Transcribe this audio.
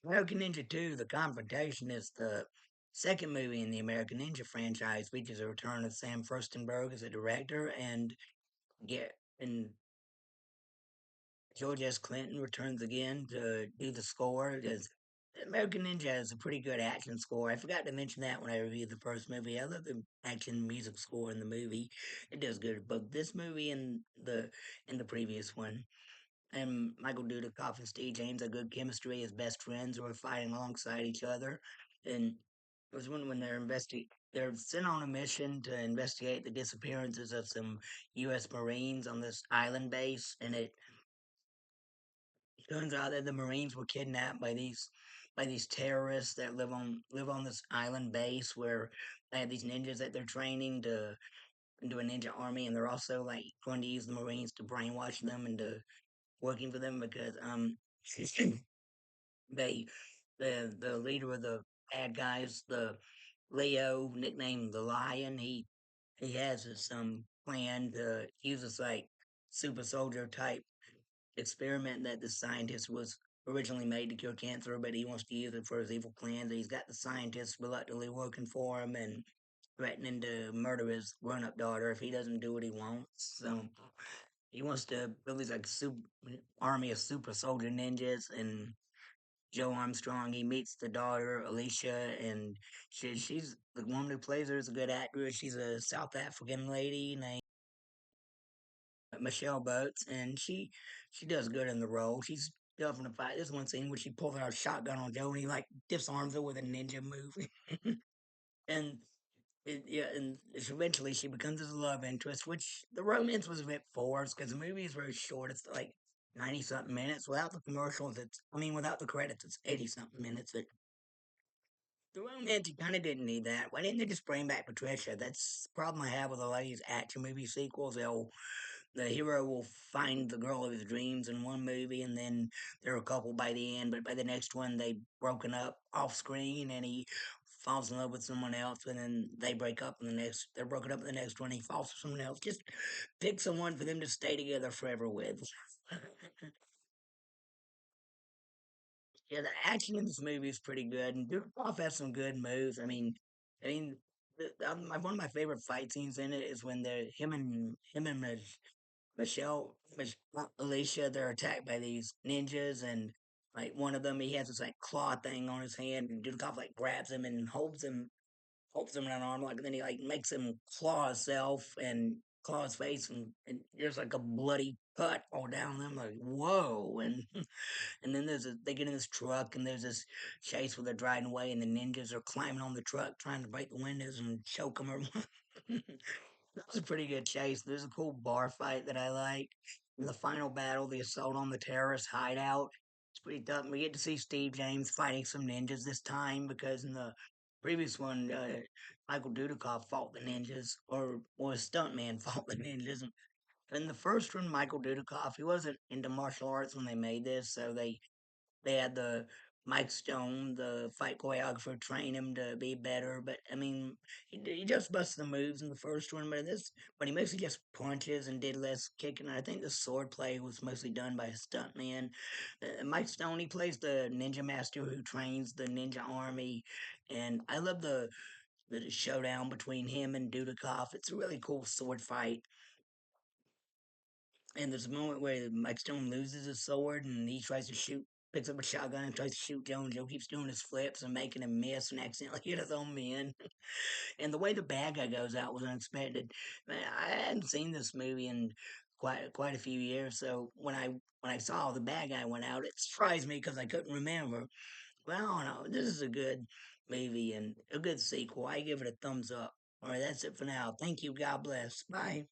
American Ninja 2, The Confrontation is the second movie in the American Ninja franchise, features a return of Sam Furstenberg as a director get and George S. Clinton returns again to do the score. American Ninja has a pretty good action score. I forgot to mention that when I reviewed the first movie. I love the action music score in the movie. It does good. But this movie and the previous one. And Michael Dudikoff and Steve James have good chemistry as best friends who are fighting alongside each other. And it was when they're sent on a mission to investigate the disappearances of some U.S. Marines on this island base, and it turns out that the Marines were kidnapped by these terrorists that live on this island base where they have these ninjas that they're training to into a ninja army, and they're also like going to use the Marines to brainwash them into working for them because they the leader of the bad guys, the Leo, nicknamed the Lion, he has this plan to use this like super soldier type experiment that the scientist was originally made to cure cancer, but he wants to use it for his evil plans. He's got the scientists reluctantly working for him and threatening to murder his grown-up daughter if he doesn't do what he wants. So he wants to build these like super army of super soldier ninjas. And Joe Armstrong, he meets the daughter Alicia, and she's the woman who plays her is a good actress. She's a South African lady named Michelle Boats, and she does good in the role. She's tough in the fight. There's one scene where she pulls out a shotgun on Joe, and he like disarms her with a ninja move, and and eventually she becomes his love interest. Which the romance was a bit forced because the movie is very short. It's like 90 something minutes. Without the commercials, without the credits, it's 80 something minutes. The romance, you kind of didn't need that. Why didn't they just bring back Patricia? That's the problem I have with a lot of these action movie sequels. The hero will find the girl of his dreams in one movie, and then they're a couple by the end. But by the next one, they've broken up off screen, and he falls in love with someone else, and then they break up in the next. They're broken up in the next one. He falls for someone else. Just pick someone for them to stay together forever with. Yeah, the action in this movie is pretty good, and Dudikoff has some good moves. I mean, one of my favorite fight scenes in it is when him and Alicia, they're attacked by these ninjas, and like one of them, he has this like claw thing on his hand, and Dudikoff like grabs him and holds him in an arm, like, and then he like makes him claw himself and claw his face, and there's like a bloody cut all down them, like whoa, and and then they get in this truck, and there's this chase where they're driving away, and the ninjas are climbing on the truck trying to break the windows and choke them. Or that was a pretty good chase. There's a cool bar fight that I like. In the final battle, the assault on the terrorist hideout. It's pretty tough. We get to see Steve James fighting some ninjas this time because in the previous one, Michael Dudikoff fought the ninjas, or was stuntman fought the ninjas. In the first one, Michael Dudikoff, he wasn't into martial arts when they made this, so they had the Mike Stone, the fight choreographer, train him to be better. But he just busted the moves in the first one, but he mostly just punches and did less kicking. I think the sword play was mostly done by a stuntman. Mike Stone, he plays the ninja master who trains the ninja army, and I love the showdown between him and Dudikoff. It's a really cool sword fight. And there's a moment where Mike Stone loses his sword and he tries to shoot, picks up a shotgun and tries to shoot Joe, and Joe keeps doing his flips and making him miss and accidentally hit his own men. And the way the bad guy goes out was unexpected. Man, I hadn't seen this movie in quite a few years, so when I saw the bad guy went out, it surprised me because I couldn't remember. Well, no, this is a good movie and a good sequel. I give it a thumbs up. All right, that's it for now. Thank you. God bless. Bye.